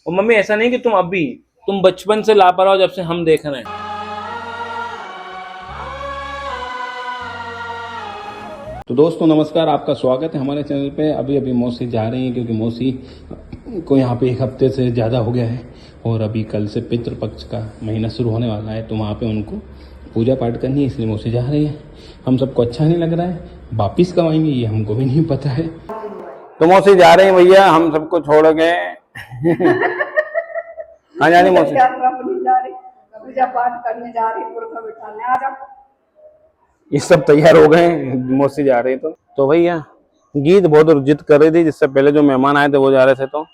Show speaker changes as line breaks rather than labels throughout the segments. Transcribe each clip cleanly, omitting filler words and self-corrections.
और मम्मी ऐसा नहीं कि तुम बचपन से लापरवाह हो, जब से हम देख रहे हैं।
तो दोस्तों नमस्कार, आपका स्वागत है हमारे चैनल पे। अभी अभी मौसी जा रही हैं क्योंकि मौसी को यहाँ पे 1 हफ्ते से ज़्यादा हो गया है और अभी कल से पितृपक्ष का महीना शुरू होने वाला है, तो वहाँ पे उनको पूजा पाठ करनी है, इसलिए मौसी जा रही है। हम सबको अच्छा नहीं लग रहा है, वापिस कब आएंगे ये हमको भी नहीं पता है। तो मौसी जा रही है भैया, हम सबको छोड़ के। हाँ जानी मौसी
पूजा पाठ करने जा रही, पुरखा बिठाने आ जाओ।
ये सब तैयार हो गए, मौसी जा रही तो भैया गीत बहुत जिद कर रही थी, जिससे पहले जो मेहमान आए थे वो जा रहे थे, तो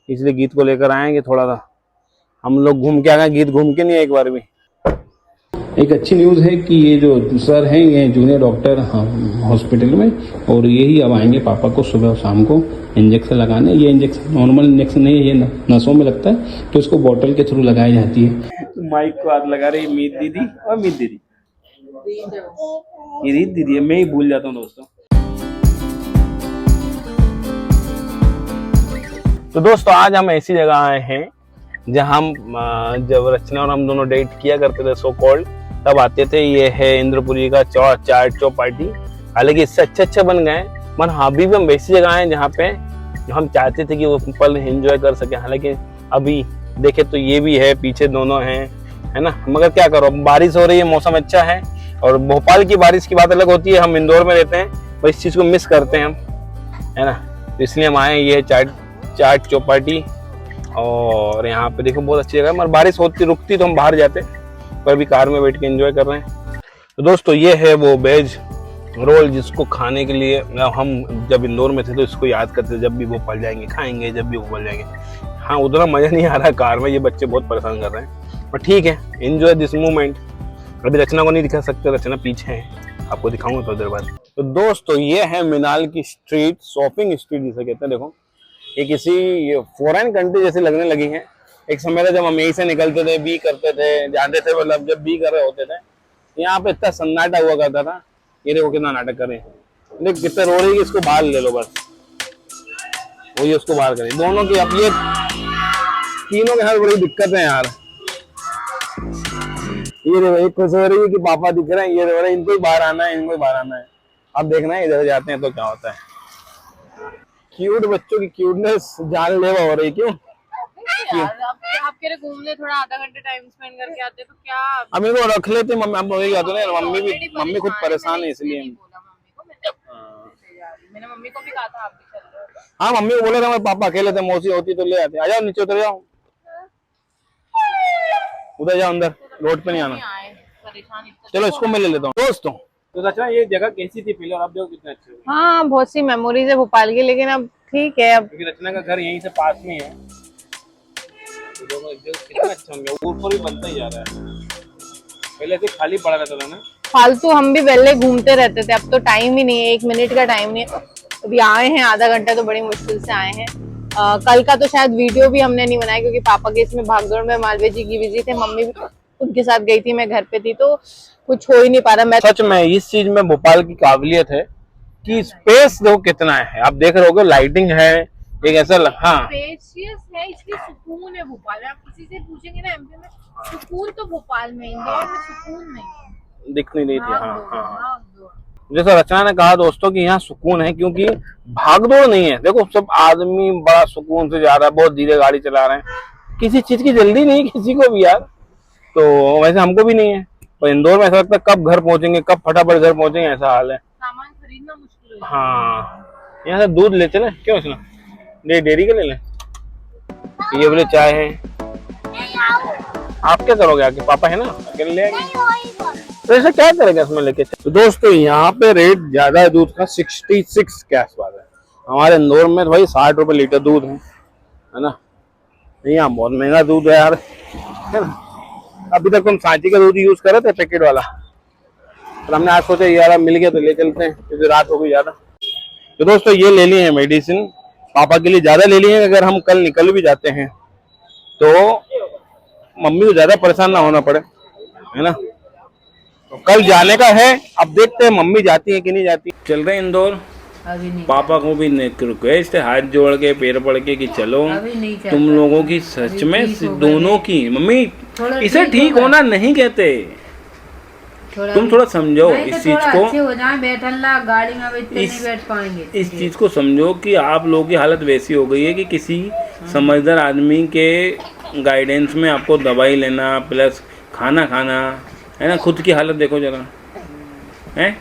इसलिए गीत को लेकर आए कि थोड़ा सा हम लोग घूम के आ गए। गीत घूम के नहीं एक बार भी। एक अच्छी न्यूज़ है कि ये जो सर हैं ये जूनियर डॉक्टर हॉस्पिटल में, और यही अब आएंगे पापा को सुबह और शाम को इंजेक्शन लगाने। ये इंजेक्शन नॉर्मल इंजेक्शन नहीं है, ये नसों में लगता है, तो इसको बॉटल के थ्रू लगाई जाती है। तो माइक को हाथ लगा रही मीत दीदी और मीत दीदी, ये रीत दीदी है, मैं ही भूल जाता हूँ दोस्तों। तो दोस्तों आज हम ऐसी जगह आए हैं जहाँ हम जब रचना और हम दोनों डेट किया करते थे सो कॉल्ड, तब आते थे। ये है इंद्रपुरी का चाट चौपाटी। हालांकि इससे अच्छे बन गए, मन हाँ अभी भी हम वैसी जगह हैं जहाँ पे हम चाहते थे कि वो पल एंजॉय कर सके। हालांकि अभी देखे तो ये भी है, पीछे दोनों हैं, है ना। मगर क्या करो, बारिश हो रही है, मौसम अच्छा है, और भोपाल की बारिश की बात अलग होती है। हम इंदौर में रहते हैं, तो इस चीज़ को मिस करते हैं हम, है ना। तो इसलिए हम आए। ये चाट चौपाटी, और यहाँ पे देखो बहुत अच्छी जगह है। मगर बारिश होती रुकती तो हम बाहर जाते, पर अभी कार में बैठ के एंजॉय कर रहे हैं। तो दोस्तों ये है वो वेज रोल, जिसको खाने के लिए हम जब इंदौर में थे तो इसको याद करते थे, जब भी भोपाल जाएंगे खाएंगे, जब भी भोपाल जाएंगे। हाँ उतना मज़ा नहीं आ रहा कार में, ये बच्चे बहुत परेशान कर रहे हैं, पर ठीक है, एंजॉय दिस मोमेंट। अभी रचना को नहीं दिखा सकते, रचना पीछे है, आपको दिखाऊंगा थोड़ी देर बाद। तो दोस्तों ये है मिनाल की स्ट्रीट, शॉपिंग स्ट्रीट जिसे कहते हैं। देखो ये किसी फॉरेन कंट्री जैसी लगने लगी है। एक समय था जब हम यहीं से निकलते थे, बी करते थे, जाते थे, मतलब जब बी कर रहे होते थे, यहाँ पे इतना सन्नाटा हुआ करता था। ये देखो कितना नाटक करे, देख कितना रो रही है कि इसको बाहर ले लो, बस वही उसको बाहर करें दोनों की। अब ये तीनों के साथ बड़ी दिक्कत है यार। ये देखो एक खुश हो रही है कि पापा दिख रहे हैं, ये रो रहे हैं, इनको ही बाहर आना है, इनको ही बाहर आना है। अब देखना है इधर जाते हैं तो क्या होता है। क्यूट बच्चों की क्यूटनेस जानलेवा हो रही, क्यों?
आपके घूमने थोड़ा आधा घंटे टाइम स्पेंड करके आते तो क्या।
अब इनको रख लेते मम्मी, अब वही आते ना, मम्मी खुद परेशान है इसलिए।
मैंने मम्मी को भी कहा था आप भी चल रहे हो।
हाँ मम्मी को बोले था, मैं पापा अकेले थे, मौसी होती तो ले आते। आ जाओ नीचे उतर जाओ, उधर जाओ, अंदर रोड पे नहीं आना। चलो इसको मैं ले लेता हूँ। दोस्तों तो रचना ये जगह कैसी थी पहले, और अब देखो कितने अच्छे।
हाँ बहुत सी मेमोरीज है भोपाल की, लेकिन अब ठीक है। अब
रचना का घर यहीं से पास में है, कितना अच्छा हो गया, ऊपर भी बनता ही जा रहा है। पहले से खाली पड़ा रहता था ना,
फालतू हम भी पहले घूमते रहते थे, अब तो टाइम ही नहीं है, 1 मिनट का टाइम नहीं है। अभी आए हैं, आधा घंटा तो बड़ी मुश्किल से आए हैं। कल का तो शायद वीडियो भी हमने नहीं बनाया, क्योंकि पापा के इसमें भागदौड़ में मालवीय जी की बिजी थे, मम्मी भी उनके साथ गई थी, मैं घर पे थी, तो कुछ हो ही नहीं पा रहा। मैं
सच में इस चीज में भोपाल की काबिलियत है कि स्पेस देखो कितना है। आप देख रहे हो लाइटिंग है, एक ऐसा हाँ
स्पेशियस है, इसलिए सुकून है भोपाल में। आप किसी से पूछेंगे ना एमपी में, सुकून तो भोपाल में, इंदौर में सुकून नहीं है,
दिख नहीं रही थी। हाँ जैसा रचना ने कहा दोस्तों कि यहाँ सुकून है, क्योंकि भागदौड़ नहीं है। देखो सब आदमी बड़ा सुकून से जा रहा है, बहुत धीरे गाड़ी चला रहे हैं, किसी चीज की जल्दी नहीं किसी को भी यार। तो वैसे हमको भी नहीं है, पर इंदौर में ऐसा लगता है कब घर पहुंचेंगे, कब फटाफट घर पहुंचेंगे, ऐसा हाल है।
सामान खरीदना मुश्किल है।
हाँ यहाँ से दूध लेते ना, क्यों इसना डेयरी के ले लें। ये बोले चाय है, आप क्या करोगे आके, पापा है ना अकेले ले आएंगे, तो ऐसा क्या करेगा इसमें लेके। तो दोस्तों यहाँ पे रेट ज्यादा है दूध का, 66 के आसपास है। हमारे इंदौर में तो भाई 60 रुपए लीटर दूध है ना। यहाँ बहुत महंगा दूध है यार, है ना। अभी तक हम सांची का दूध यूज कर रहे थे, पैकेट वाला, पर हमने आज सोचा यार मिल गया तो ले चलते हैं, क्योंकि रात हो गई ज्यादा। तो दोस्तों ये ले लिए हैं मेडिसिन, पापा के लिए ज्यादा ले लिए हैं। अगर हम कल निकल भी जाते हैं तो मम्मी को ज्यादा परेशान ना होना पड़े, है ना। तो कल जाने का है, अब देखते हैं मम्मी जाती है कि नहीं जाती। चल रहे हैं इंदौर,
अभी नहीं
पापा को भी रिक्वेस्ट है हाथ जोड़ के पैर पड़ के कि चलो
अभी नहीं चल
तुम
पाएगा।
लोगों की सच
अभी
में
ठीक होगा
दोनों
नहीं।
की मम्मी
थोड़ा
इसे
ठीक
ठीक
होगा।
होना नहीं कहते, तुम थोड़ा समझो
नहीं तो
इस चीज
थोड़ा
को,
अच्छे हो जाए बैठन ला गाड़ी में बैठ के
इस-
नहीं बैठ पाएंगे
इस चीज को समझो कि आप लोगों की हालत वैसी हो गई है कि किसी समझदार आदमी के गाइडेंस में आपको दवाई लेना प्लस खाना खाना है ना। खुद की हालत देखो जरा, हैं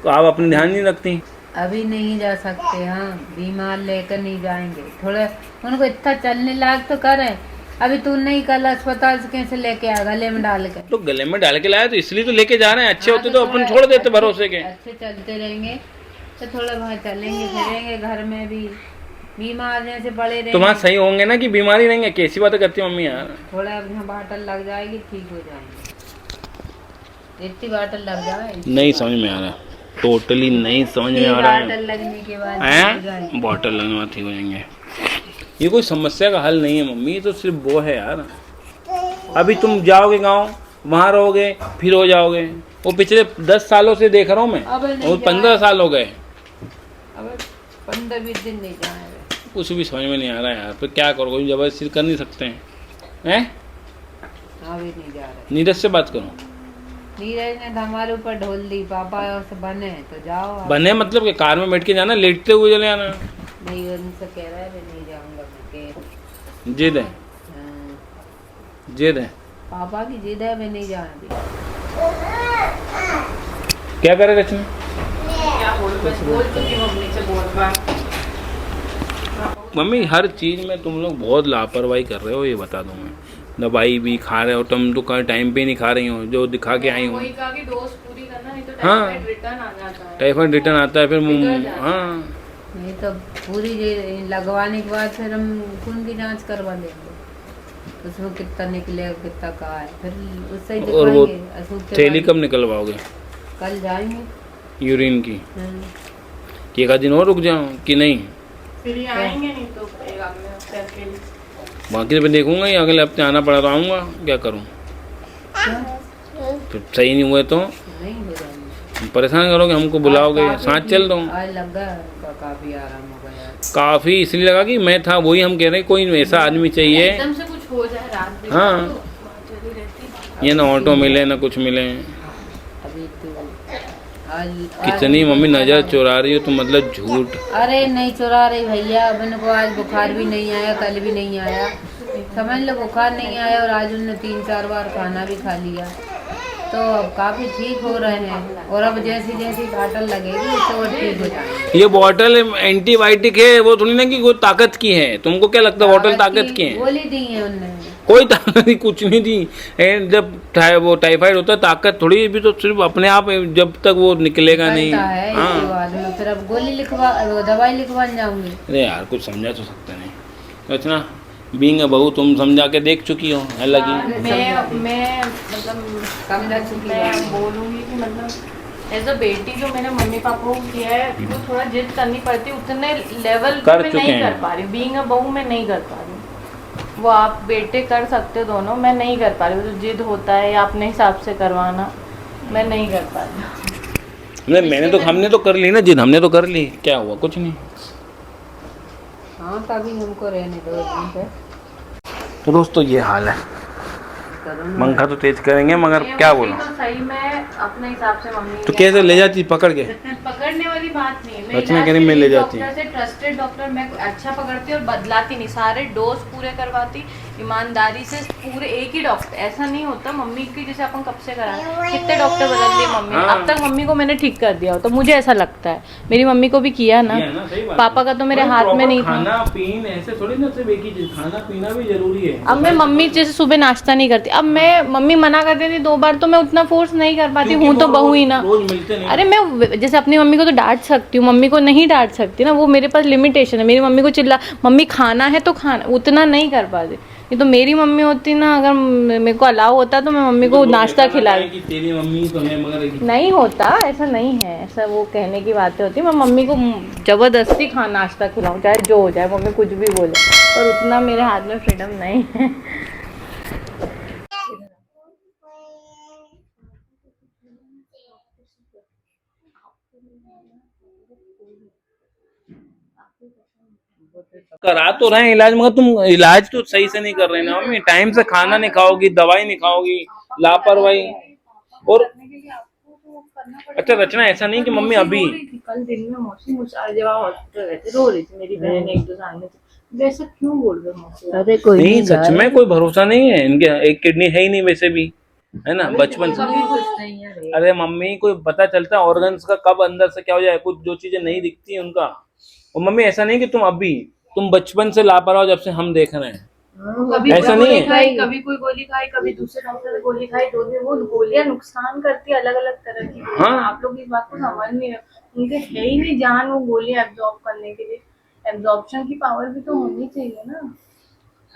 तो आप अपनी ध्यान नहीं रखती।
अभी नहीं जा सकते। हाँ बीमार लेकर नहीं जाएंगे, थोड़ा उनको इतना चलने लायक तो करें। अभी तू नहीं कल अस्पताल से कैसे लेके आ गले में डाल के?
तो गले में डाल के लाया तो इसलिए तो लेके जा रहे हैं, अच्छे
हाँ,
होते तो अपन
थोड़ा
छोड़ देते
अच्छे-
भरोसे के।
अच्छे चलते रहेंगे तो थोड़ा वहाँ चलेंगे फिरेंगे, घर में भी बीमार जैसे पड़े रहेंगे
तो वहाँ सही होंगे ना कि बीमारी रहेंगे। कैसी बातें करती हो मम्मी यार।
थोड़ा यहाँ बाटल लग जाएगी ठीक हो जाएंगे। इतनी बाटल लग जाए
नहीं समझ में आ रहा, टोटली नहीं समझ में आ रहा है।
बाटल लगने के बाद ठीक हो जाएंगे।
हैं बॉटल लगने बाद ठीक हो जाएंगे। ये कोई समस्या का हल नहीं है मम्मी, ये तो सिर्फ वो है यार। अभी तुम जाओगे गांव, वहां रहोगे फिर हो जाओगे। वो पिछले 10 सालों से देख रहा हूँ मैं,
अब नहीं
और 15 साल हो गए,
अब 15-20 दिन नहीं जाएंगे।
कुछ भी समझ में नहीं आ रहा है यार। फिर क्या करो, कोई जबरदस्ती कर नहीं सकते हैं।
अभी नहीं जा रहे।
नीरज से बात करो।
नीरज ने तो हमारे ऊपर ढोल दी, पापा और से बने तो जाओ आप।
बने मतलब कि कार में बैठ के जाना, लेटते हुए चले जाना।
नहीं उनसे कह रहा है मैं नहीं जाऊंगा करके।
जिद है,
हाँ,
जिद है।
पापा की जिद है मैं नहीं जाना दी।
क्या करे रचना? मम्मी हर चीज में तुम लोग बहुत लापरवाही कर रहे हो, ये बता दूं मैं। दवाई भी खा रहे हो तुम तो, टाइम पे नहीं खा रही हो जो दिखा के आई हो।
वही कहा कि डोज पूरी करना, नहीं तो
हाँ।
टाइफाइड रिटर्न आ जाता है।
टाइफाइड रिटर्न आता है फिर हाँ।
नहीं तो पूरी लगवाने के बाद फिर हम खून की जांच करवा लेंगे, उसमें कितना निकलेगा कितना कहा है, फिर उससे ही
और वो
दिखाएंगे। अशोक के
थैली
बाद
कब निकलवाओगे
कल जाएंगे।
यूरिन की?
हाँ।
कि एक आध दिन और रुक जाओ कि नहीं?
फिर ये आएंगे नहीं तो एक हफ्ते अकेले।
बाकी तो देखूंगा ही, अगले हफ्ते आना पड़ा तो आऊँगा, क्या करूँ? फिर सही नहीं हुए तो
नहीं हो जाएंगे।
परेशान करोगे, हमको बुलाओगे,
काफी
साथ चल दो।
आज लगा उनका काफी आराम हो गया।
काफी इसलिए लगा कि मैं था, वही हम कह रहे हैं कोई ऐसा आदमी चाहिए।
एकदम से कुछ हो जाए रात में
हाँ।
तो चली रहती।
ये ना ऑटो मिले ना कुछ मिले।
अभी तो आज
कितनी मम्मी नजर चुरा रही हो तुम, मतलब झूठ।
अरे नहीं चुरा रही भैया, अब इनको आज बुखार भी नहीं आया, कल भी नहीं आया, समझ लो बुखार नहीं आया, और आज उन्होंने 3-4 बार खाना भी खा लिया, तो अब काफी ठीक हो रहे हैं। और अब जैसी जैसी बाटल लगेगी उससे वो ठीक हो जाएंगे।
ये बॉटल एंटीबायोटिक है, वो थोड़ी ना कि वो ताकत की है। तुमको क्या लगता है बॉटल ताकत की है?
गोली दी है उनने।
कोई ताकत नहीं, कुछ नहीं दी। जब वो टाइफाइड होता है ताकत थोड़ी, भी तो सिर्फ अपने आप जब तक वो निकलेगा नहीं।
निकलता है इसके
हाँ।
बाद में फिर अब गोली लिखवा वो दवाई लिखवा जाऊंगी।
अरे यार कुछ समझा तो सकते नहीं। इतना बींग बहू तुम समझा के देख चुकी हो अलग ही।
मैं मतलब
समझा चुकी
मैं
हूँ।
बोलूँगी कि मतलब एज अ बेटी जो मैंने मम्मी पापा को किया है वो थोड़ा जिद करनी पड़ती है, उतने लेवल
कर
पे मैं
चुके
नहीं
हैं।
कर पा रही। बीइंग अ बहू मैं नहीं कर पा रही। वो आप बेटे कर सकते हो दोनों, मैं नहीं कर पा रही। वो जो जिद होता है या अपने हिसाब से करवाना, मैं नहीं कर पा रही।
नहीं हमने तो कर ली ना जिद, हमने तो कर ली, क्या हुआ? कुछ नहीं।
हाँ तभी हमको रहने दो दिन पे।
तो दोस्तों ये हाल है,
करूँगा।
पंखा तो तेज करेंगे मगर क्या बोलो।
तो सही मैं अपने हिसाब से मम्मी
तो कैसे ले जाती पकड़ के?
पकड़ने वाली बात नहीं है।
रचना कह रही मैं ले जाती हूँ।
डॉक्टर से ट्रस्टेड डॉक्टर मैं अच्छा पकड़ती और बदलाती नहीं, सारे डोज पूरे करवाती ईमानदारी से। पूरे एक ही डॉक्टर, ऐसा नहीं होता मम्मी की जैसे अपन कब से कराए, कितने डॉक्टर बदल दिए मम्मी ने।
हाँ।
अब तक मम्मी को मैंने ठीक कर दिया हो, तो मुझे ऐसा लगता है। मेरी मम्मी को भी किया ना,
ये है ना, सही बात
पापा
है।
का तो मेरे
और
हाथ में
proper
नहीं था।
खाना पीन ऐसे थोड़ी ना, सिर्फ एक ही चीज, खाना पीना भी जरूरी है।
अब मैं मम्मी जैसे सुबह नाश्ता नहीं करती, अब मैं मम्मी मना कर देती 2 बार तो मैं उतना फोर्स नहीं कर पाती
क्योंकि
हूँ, तो
वो
बहू ही ना।
रोज मिलते नहीं।
अरे मैं जैसे अपनी मम्मी को तो डांट सकती हूँ, मम्मी को नहीं डांट सकती ना, वो मेरे पास लिमिटेशन है। मेरी मम्मी को मम्मी खाना है तो खाना, उतना नहीं कर पाती। ये तो मेरी मम्मी होती ना, अगर मेरे को अलाउ होता तो मैं मम्मी को नाश्ता खिला।
कि तेरी मम्मी तो है मगर
नहीं होता, ऐसा नहीं है, ऐसा वो कहने की बातें होती। मैं मम्मी को जबरदस्ती नाश्ता खिलाऊं, चाहे जो हो जाए, मम्मी कुछ भी बोले, पर उतना मेरे हाथ में फ्रीडम नहीं है।
करा तो रहे हैं इलाज, मगर तुम इलाज तो सही से नहीं कर रहे ना मम्मी। टाइम से खाना नहीं खाओगी, दवाई नहीं खाओगी, लापरवाही। और अच्छा रचना, ऐसा नहीं कि मम्मी अभी
कल दिन में मौसी मुझे जब हॉस्पिटल रहते रो रही थी मेरी बहन, एक दो साल में थी, वैसे क्यों बोल रहे हो मौसी?
अरे कोई
नहीं, सच में कोई भरोसा नहीं है इनके। एक किडनी है ही नहीं वैसे भी, है ना, बचपन से।
कभी कुछ नहीं है रे।
अरे मम्मी, कोई पता चलता है ऑर्गन्स का कब अंदर से क्या हो जाए, कुछ जो चीजें नहीं दिखती हैं उनका। और मम्मी ऐसा नहीं कि तुम बचपन से लापरवाह, जब से हम देख रहे हैं।
कभी
ऐसा
कोई
नहीं
गोली
है।
खाई, कभी कोई गोली खाई, कभी दूसरे डॉक्टर ने गोली खाई, तो भी वो गोलियां नुकसान करती है अलग अलग तरह की।
हाँ।
आप लोग इस बात को समझ नहीं रहे, उनके है ही नहीं जान वो गोलियां एब्जॉर्ब करने के लिए। एब्जॉर्प्शन की पावर भी तो होनी चाहिए ना।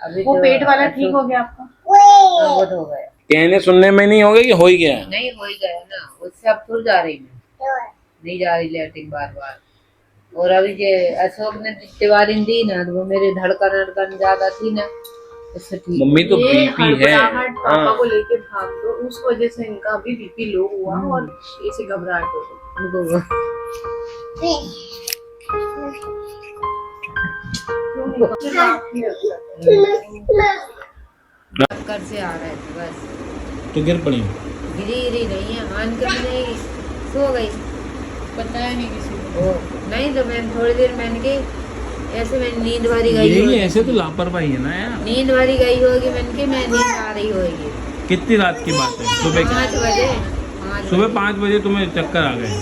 अभी
वो
तो
पेट वाला ठीक हो गया आपका?
बहुत हो गया।
कहने सुनने में नहीं होगा कि हो ही गया है।
नहीं हो ही गया ना, उससे अब थोड़ी जा रही मैं, नहीं जा रही लेटिंग बार बार। और अभी ये अशोक ने तिवारी दी ना, तो वो मेरे धड़कन ज्यादा थी ना, उससे ठीक।
मम्मी तो
ये
बीपी है।
हड़बड़ाहट पापा
हाँ।
को लेके भाग दो, उस वजह से इनका भी बीपी लो हुआ और ऐसी घबराहट हो गई
उनको चक्कर से आ रहे थे बस।
तो गिर पड़ी।
गिरी नहीं है, मान कर नहीं सो गई,
पता है नहीं किसी को।
ओ नहीं तो मैं थोड़ी देर मैंने की ऐसे मैंने नींद भरी गई
यही
होगी।
ऐसे तो लापरवाही है ना यार।
नींद भरी गई होगी मैंने की, मैं नींद आ रही होगी।
कितनी रात की बात है? सुबह
5 बजे।
सुबह 5 बजे तुम्हें चक्कर आ गए?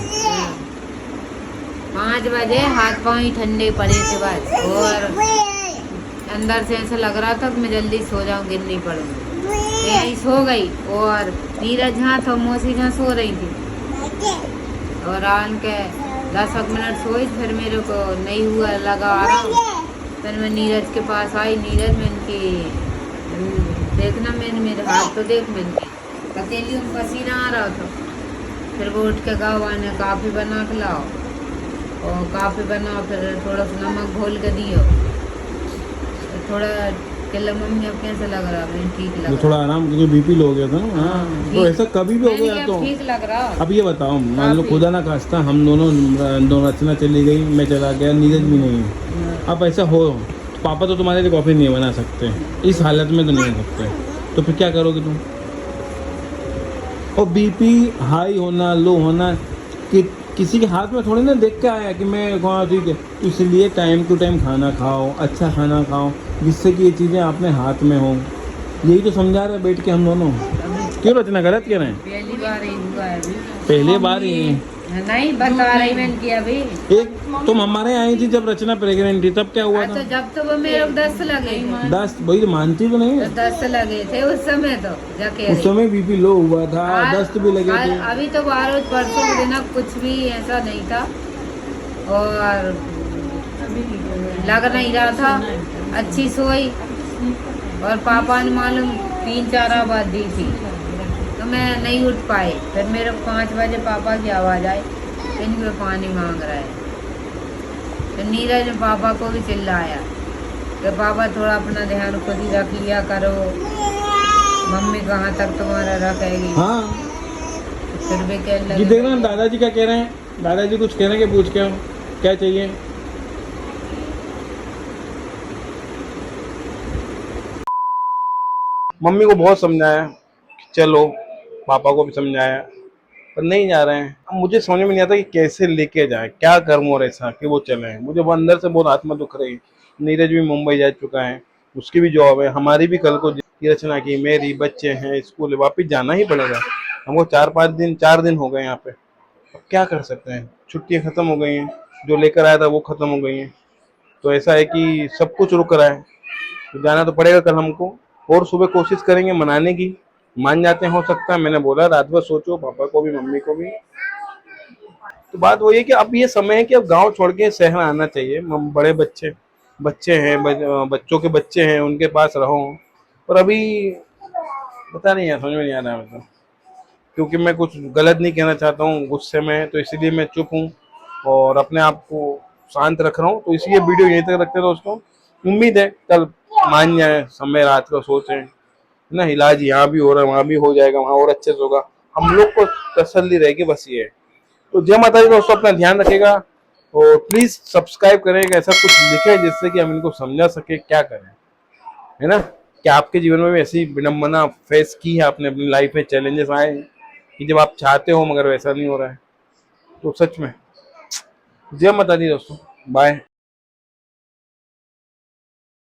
5 बजे हाथ पाँव ही ठंडे पड़े थे बस, और अंदर से ऐसा लग रहा था कि मैं जल्दी सो जाऊं, गिर नहीं पड़ूंगी। यही सो गई, और नीरज जहाँ था मौसी जहाँ सो रही थी, और आन के 10 मिनट सोई, फिर मेरे को नहीं हुआ, लगा आराम। फिर मैं नीरज के पास आई, नीरज मैंने की देखना, मैंने मेरे हाथ तो देख, मैंने अकेली में पसीना आ रहा था। फिर वो उठ के कहा ने काफ़ी बना के लाओ, और काफ़ी बनाओ, फिर थोड़ा सा नमक घोल के दियो, थोड़ा कहला मम्मी अब कैसे लग रहा है? ठीक लग रहा।
थोड़ा आराम, क्योंकि बीपी लो गया था ना। हाँ, तो ऐसा कभी भी हो
मैंने
गया
कहा,
तो
ठीक लग रहा।
अब ये बताओ, मान लो खुदा ना खास्ता हम दोनों रचना चली गई, मैं चला गया, नीरज भी नहीं है, अब ऐसा हो तो पापा तो तुम्हारे लिए कॉफी नहीं बना सकते, इस हालत में तो नहीं हो सकते, तो फिर क्या करोगे तुम? और बीपी हाई होना, लो होना किसी के हाथ में थोड़ी ना देख के आया कि मैं हाँ ठीक है। तो इसलिए टाइम टू टाइम खाना खाओ, अच्छा खाना खाओ, जिससे कि ये चीज़ें अपने हाथ में हों। यही तो समझा रहे बैठ के हम दोनों। क्यों रचना गलत कह रहे हैं?
पहली बार ही हुआ है अभी।
पहले बार ही
नहीं बता रही मैंने कि अभी।
एक तुम हमारे यहाँ आई थी जब रचना प्रेग्नेंट थी, तब क्या हुआ
अच्छा,
था?
जब तो वो मेरे को 10 लगे थे।
10 वही तो मानती तो नहीं है।
10 लगे थे उस समय, तो जाके
उस समय बीपी लो हुआ था, दस्त भी लगे थे।
अभी तो 12 परसों के दिन कुछ भी ऐसा नहीं था, और लग नहीं रहा था, अच्छी सोई। और पापा ने मालूम 3-4 आवाज दी थी, तो मैं नहीं उठ पाई। फिर मेरे 5 बजे पापा की आवाज़ आई, इनमें पानी मांग रहा है। फिर नीरज ने पापा को भी चिल्लाया कि पापा थोड़ा अपना ध्यान खुद ही रख लिया करो, मम्मी कहाँ तक तुम्हारा रखेगी।
हाँ,
फिर भी कहने
ये
लगे
देखना दादाजी क्या कह रहे हैं। दादाजी कुछ कह रहे हैं कि पूछ के आओ, क्या चाहिए? मम्मी को बहुत समझाया, चलो, पापा को भी समझाया, पर नहीं जा रहे हैं। अब मुझे समझ में नहीं आता कि कैसे लेके जाए, क्या करूं और ऐसा कि वो चले। मुझे वो अंदर से बहुत आत्मा दुख रही। नीरज भी मुंबई जा चुका है, उसकी भी जॉब है, हमारी भी कल को रचना की, मेरी बच्चे हैं, स्कूल है, वापिस जाना ही पड़ेगा हमको। 4 दिन हो गए यहाँ पे। अब क्या कर सकते हैं, छुट्टियाँ खत्म हो गई हैं, जो लेकर आया था वो खत्म हो गई हैं। तो ऐसा है कि सब कुछ रुक रहा है, तो जाना तो पड़ेगा कल हमको। और सुबह कोशिश करेंगे मनाने की, मान जाते हैं हो सकता है। मैंने बोला रात भर सोचो, पापा को भी मम्मी को भी। तो बात वही है कि अब ये समय है कि अब गांव छोड़ के शहर आना चाहिए। बड़े बच्चे हैं, बच्चों के बच्चे हैं, उनके पास रहो। और अभी पता नहीं है, समझ में नहीं आ रहा है मतलब, क्योंकि मैं कुछ गलत नहीं कहना चाहता हूँ गुस्से में, तो इसलिए मैं चुप हूँ और अपने आप को शांत रख रहा हूँ। तो इसलिए वीडियो यहीं तक रखते हैं दोस्तों। उम्मीद है कल मान जाए, समय रात को सोचें ना, इलाज यहाँ भी हो रहा है, वहाँ भी हो जाएगा, वहाँ और अच्छे से होगा, हम लोग को तसल्ली रहेगी, बस ये है। तो जय माता दी दोस्तों, अपना ध्यान रखेगा,
और प्लीज सब्सक्राइब करें, ऐसा कुछ लिखे जिससे कि हम इनको समझा सके क्या करें, है ना। कि आपके जीवन में भी ऐसी विडम्बना फेस की है आपने, अपनी लाइफ में चैलेंजेस आए हैं कि जब आप चाहते हो मगर वैसा नहीं हो रहा है, तो सच में जय माता दी दोस्तों, बाय।